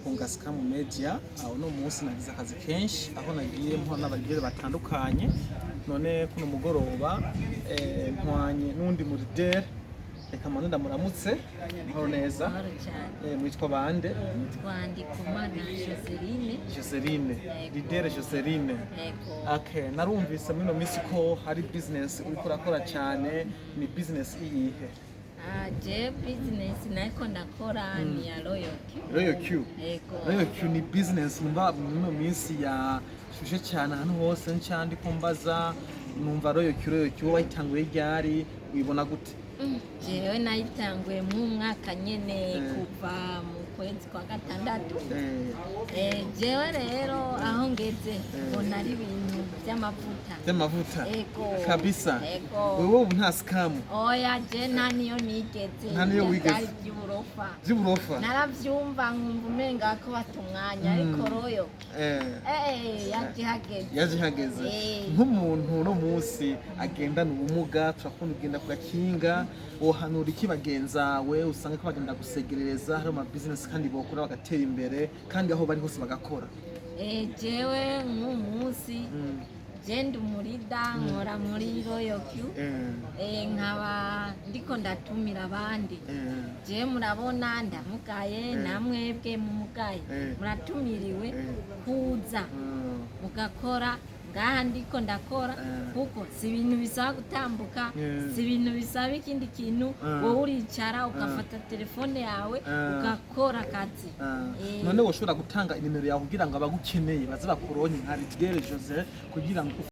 kunga Scam Media. Aho no munsi nagize akazi kenshi aho nagiye mpona n'abagiye batandukanye, none kuno mugoroba ntwanye n'undi muri der. Reka manu ndamuramutse nkoro neza. Mwitwa bande? Twandi kumana Joseline. Lidere Joseline. Okay, narumvise mino misi ko hari business uriko urakora cyane, ni business iyihe? Je business nako ndakora ni ya Royal Q. Royal Q ni business numva mino misi ya shushe cyane ahantu hose ncandi kumbaza, numva Royal Q wayitanguye ryari, wibona gute? Jewe nayitanguye mu mwaka nyene kuva mu kwezi kwa gatandatu. Jewe rero aho ngeze mbona ari ibintu by'amavuta kabisa. Wewe ubu nta scam? Oya, je nta niyo nigeze. Nta niyo wigeze? By'uburofa naravyumva nkumva umenga ko batumwanya, ariko Royal yajihageze. Nk'umuntu no munsi agendana ubumuga, turakunda kugenda ku gakinga, wohanura iki bagenzawe usanga ko bagenda gusegerereza hari ama business kandi bokora bagatera imbere kandi aho bari hose bagakora? Jewe nk'umunsi jenda umurida nkora muri Royal Q, nkaba ndiko ndatumira abandi. Je murabona ndamugaye, namwebwe mumugaye muratumiriwe kuza mugakora ngaha ndiko ndakora, kuko si ibintu bisaba gutambuka, si ibintu bisaba ikindi kintu, wowe uricara ugafata telefone yawe ugakora akazi. None woshobora gutanga inimero yawe kugira ngo abagukeneye baze bakuronye nka Lidere Jose kugira ngo